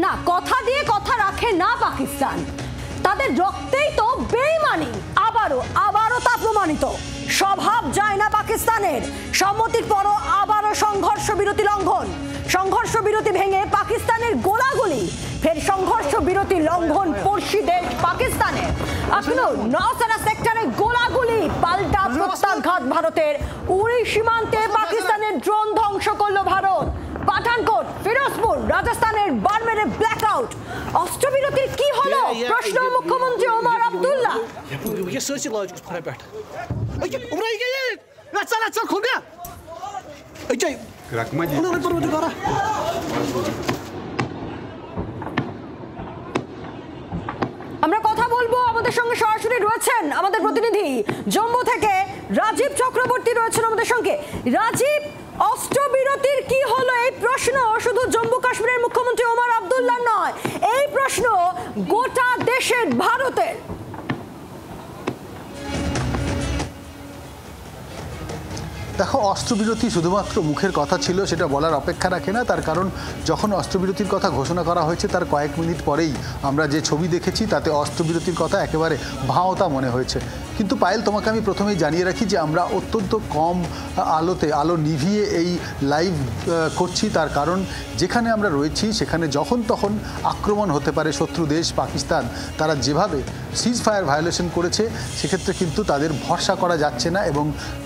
না, কথা দিয়ে কথা রাখে না পাকিস্তান। তাদের রক্তেই তো বেইমানি আবারও তা প্রমাণিত। স্বভাব যায় না পাকিস্তানের। সম্মতির পরও আবারও সংঘর্ষ বিরতি লঙ্ঘন। সংঘর্ষ বিরতি ভেঙে পাকিস্তানের গোলাগুলি, ফের সংঘর্ষ বিরতি লঙ্ঘন পড়শি দেশ পাকিস্তানের। এখনো নওসারা সেক্টরে গোলাগুলি, পাল্টা প্রত্যাঘাত ভারতের। উড়ি সীমান্তে পাকিস্তানের ড্রোন ধ্বংস করলো ভারত। পাঠানকোট, ফিরোজপুর, রাজস্থানের বারমেরে ব্ল্যাকআউট। অস্ত্রবিরতির কি হলো প্রশ্ন মুখ্যমন্ত্রী ওমর আব্দুল্লাহ। আমরা কথা বলবো, আমাদের সঙ্গে সরাসরি রয়েছেন আমাদের প্রতিনিধি জম্মু থেকে রাজীব চক্রবর্তী রয়েছেন আমাদের সঙ্গে। রাজীব, অস্ত্রবিরতির কি হলো এই প্রশ্ন শুধু জম্মু কাশ্মীরের মুখ্যমন্ত্রী ওমর আব্দুল্লাহ নয়, এই প্রশ্ন গোটা দেশের, ভারতের। দেখো, অস্ত্রবিরতি শুধুমাত্র মুখের কথা ছিল সেটা বলার অপেক্ষা রাখে না। তার কারণ যখন অস্ত্রবিরতির কথা ঘোষণা করা হয়েছে তার কয়েক মিনিট পরেই আমরা যে ছবি দেখেছি তাতে অস্ত্রবিরতির কথা একেবারে ভাওতা মনে হয়েছে। কিন্তু পায়েল, তোমাকে আমি প্রথমেই জানিয়ে রাখি যে আমরা অত্যন্ত কম আলো নিভিয়ে এই লাইভ করছি। তার কারণ যেখানে আমরা রয়েছি সেখানে যখন তখন আক্রমণ হতে পারে শত্রু দেশ পাকিস্তান। তারা যেভাবে সিজ ফায়ার ভায়োলেশন করেছে সেক্ষেত্রে কিন্তু তাদের ভরসা করা যাচ্ছে না এবং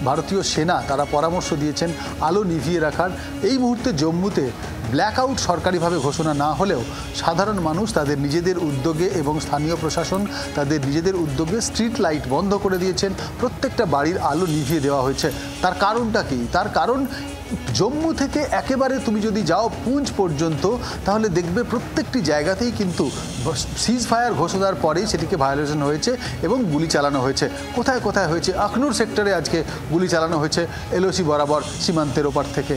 ভারতীয় সেনা তারা পরামর্শ দিয়েছেন আলো নিভিয়ে রাখার। এই মুহূর্তে জম্মুতে ব্ল্যাকআউট সরকারিভাবে ঘোষণা না হলেও সাধারণ মানুষ তাদের নিজেদের উদ্যোগে এবং স্থানীয় প্রশাসন তাদের নিজেদের উদ্যোগে স্ট্রিট লাইট বন্ধ করে দিয়েছেন। প্রত্যেকটা বাড়ির আলো নিভিয়ে দেওয়া হয়েছে। তার কারণটা কি? তার কারণ জম্মু থেকে একেবারে তুমি যদি যাও পুঞ্চ পর্যন্ত তাহলে দেখবে প্রত্যেকটি জায়গাতেই কিন্তু সিজ ফায়ার ঘোষণার পরেই সেটিকে ভায়োলেশন হয়েছে এবং গুলি চালানো হয়েছে। কোথায় কোথায় হয়েছে? আখনুর সেক্টরে আজকে গুলি চালানো হয়েছে এলওসি বরাবর সীমান্তের ওপার থেকে।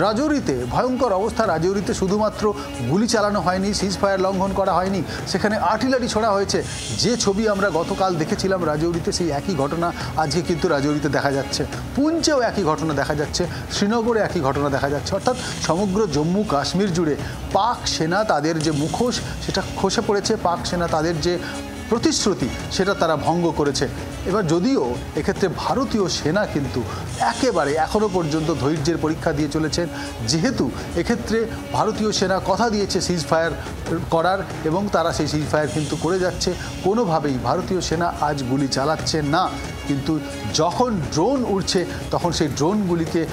রাজৌরিতে ভয়ঙ্কর অবস্থা। রাজৌরিতে শুধুমাত্র গুলি চালানো হয়নি, সিজ ফায়ার লঙ্ঘন করা হয়নি, সেখানে আর্টিলারি ছোড়া হয়েছে। যে ছবি আমরা গতকাল দেখেছিলাম রাজৌরিতে, সেই একই ঘটনা আজকে কিন্তু রাজৌরিতে দেখা যাচ্ছে। পুঞ্চেও একই ঘটনা দেখা যাচ্ছে, শ্রীনগরে একই ঘটনা দেখা যাচ্ছে। অর্থাৎ সমগ্র জম্মু কাশ্মীর জুড়ে পাক সেনা তাদের যে মুখোশ সেটা খসে পড়েছে। পাক সেনা তাদের যে প্রতিশ্রুতি সেটা তারা ভঙ্গ করেছে। এবার যদিও এক্ষেত্রে ভারতীয় সেনা কিন্তু একেবারে এখনও পর্যন্ত ধৈর্যের পরীক্ষা দিয়ে চলেছেন, যেহেতু এক্ষেত্রে ভারতীয় সেনা কথা দিয়েছে সিজ ফায়ার করার এবং তারা সেই সিজ ফায়ার কিন্তু করে যাচ্ছে। কোনোভাবেই ভারতীয় সেনা আজ গুলি চালাচ্ছে না। কিন্তু যখন ড্রোন উড়ছে তখন সেই ড্রোনগুলিকে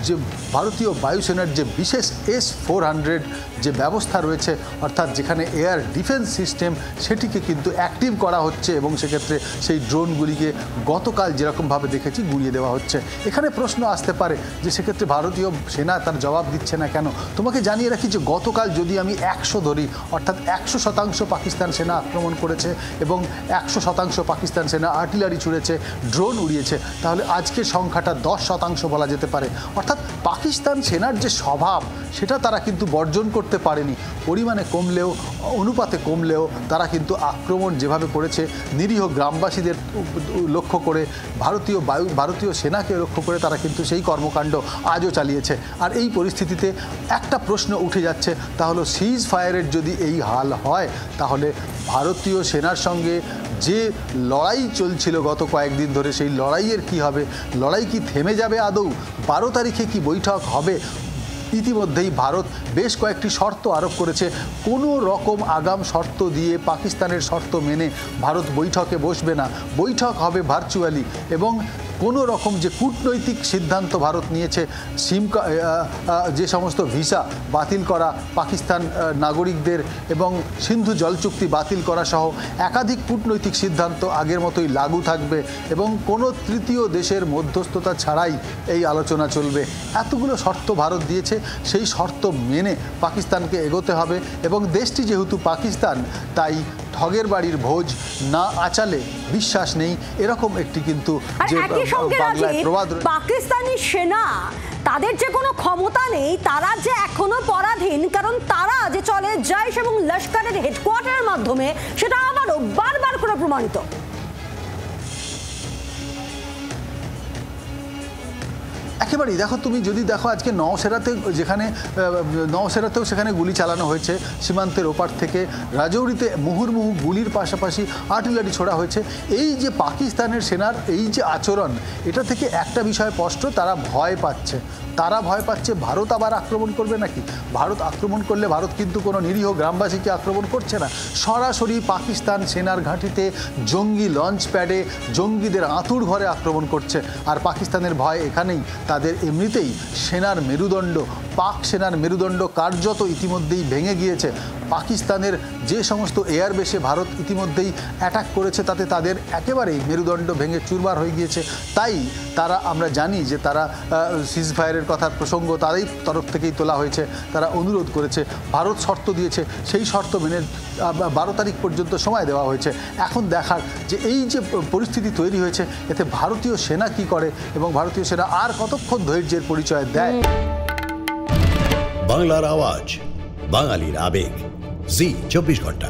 যে ভারতীয় বায়ুসেনার যে বিশেষ S-400 যে ব্যবস্থা রয়েছে, অর্থাৎ যেখানে এয়ার ডিফেন্স সিস্টেম, সেটিকে কিন্তু অ্যাক্টিভ করা হচ্ছে এবং সেক্ষেত্রে সেই ড্রোনগুলিকে গতকাল যেরকমভাবে দেখেছি গুড়িয়ে দেওয়া হচ্ছে। এখানে প্রশ্ন আসতে পারে যে সেক্ষেত্রে ভারতীয় সেনা তার জবাব দিচ্ছে না কেন? তোমাকে জানিয়ে রাখি যে গতকাল যদি আমি 100 ধরি, অর্থাৎ 100% পাকিস্তান সেনা আক্রমণ করেছে এবং 100% পাকিস্তান সেনা আর্টিলারি ছুড়েছে, ড্রোন উড়িয়েছে, তাহলে আজকের সংখ্যাটা 10% বলা যেতে পারে। অর্থাৎ পাকিস্তান সেনার যে স্বভাব সেটা তারা কিন্তু বর্জন করতে পারেনি। পরিমাণে কমলেও, অনুপাতে কমলেও তারা কিন্তু আক্রমণ যেভাবে করেছে নিরীহ গ্রামবাসীদের লক্ষ্য করে, ভারতীয় সেনাকে লক্ষ্য করে তারা কিন্তু সেই কর্মকাণ্ড আজও চালিয়েছে। আর এই পরিস্থিতিতে একটা প্রশ্ন উঠে যাচ্ছে, তাহলে সিজ ফায়ারের যদি এই হাল হয় তাহলে ভারতীয় সেনার সঙ্গে যে লড়াই চলছিল গত কয়েকদিন ধরে সেই লড়াইয়ের কি হবে? লড়াই কি থেমে যাবে আদৌ? 12 তারিখে কি বৈঠক হবে? ইতিমধ্যেই ভারত বেশ কয়েকটি শর্ত আরোপ করেছে। কোনো রকম আগাম শর্ত দিয়ে পাকিস্তানের শর্ত মেনে ভারত বৈঠকে বসবে না। বৈঠক হবে ভার্চুয়ালি এবং কোনো রকম যে কূটনৈতিক সিদ্ধান্ত ভারত নিয়েছে, যে সমস্ত ভিসা বাতিল করা পাকিস্তান নাগরিকদের এবং সিন্ধু জল চুক্তি বাতিল করা সহ একাধিক কূটনৈতিক সিদ্ধান্ত আগের মতোই লাগু থাকবে এবং কোনো তৃতীয় দেশের মধ্যস্থতা ছাড়াই এই আলোচনা চলবে। এতগুলো শর্ত ভারত দিয়েছে, সেই শর্ত মেনে পাকিস্তানকে এগোতে হবে এবং দেশটি যেহেতু পাকিস্তান, তাই ঠগের বাড়ির ভোজ না আচালে বিশ্বাস নেই, এরকম একটি কিন্তু যে বাংলায় প্রবাদ। পাকিস্তানি সেনা তাদের যে কোনো ক্ষমতা নেই, তারা যে এখনো পরাধীন, কারণ তারা যে চলে জৈশ এবং লস্করের হেডকোয়ার্টারের মাধ্যমে, সেটা আবারও বারবার করে প্রমাণিত। একেবারেই দেখো, তুমি যদি দেখো আজকে নওশেরাতেও সেখানে গুলি চালানো হয়েছে, সীমান্তের ওপার থেকে রাজৌরিতে মুহুর্মুহু গুলির পাশাপাশি আর্টিলারি ছোড়া হয়েছে। এই যে পাকিস্তানের সেনার এই যে আচরণ, এটা থেকে একটা বিষয় স্পষ্ট, তারা ভয় পাচ্ছে। ভারত আবার আক্রমণ করবে নাকি। ভারত আক্রমণ করলে ভারত কিন্তু কোনো নিরীহ গ্রামবাসীকে আক্রমণ করছে না, সরাসরি পাকিস্তান সেনার ঘাঁটিতে, জঙ্গি লঞ্চ প্যাডে, জঙ্গিদের আঁতুড় ঘরে আক্রমণ করছে। আর পাকিস্তানের ভয় এখানেই, তাদের এমনিতেই সেনার মেরুদণ্ড, পাক সেনার মেরুদণ্ড কার্যত ইতিমধ্যেই ভেঙে গিয়েছে। পাকিস্তানের যে সমস্ত এয়ারবেসে ভারত ইতিমধ্যেই অ্যাটাক করেছে, তাতে তাদের একেবারেই মেরুদণ্ড ভেঙে চুরমার হয়ে গিয়েছে। তাই তারা, আমরা জানি যে তারা সিজফায়ারের কথার প্রসঙ্গ তাদের তরফ থেকেই তোলা হয়েছে, তারা অনুরোধ করেছে, ভারত শর্ত দিয়েছে, সেই শর্ত মেনে 12 তারিখ পর্যন্ত সময় দেওয়া হয়েছে। এখন দেখার যে এই যে পরিস্থিতি তৈরি হয়েছে, এতে ভারতীয় সেনা কি করে এবং ভারতীয় সেনা আর কতক্ষণ ধৈর্যের পরিচয় দেয়। বাংলার আওয়াজ, বাঙালির আবেগ, জি 24 ঘন্টা।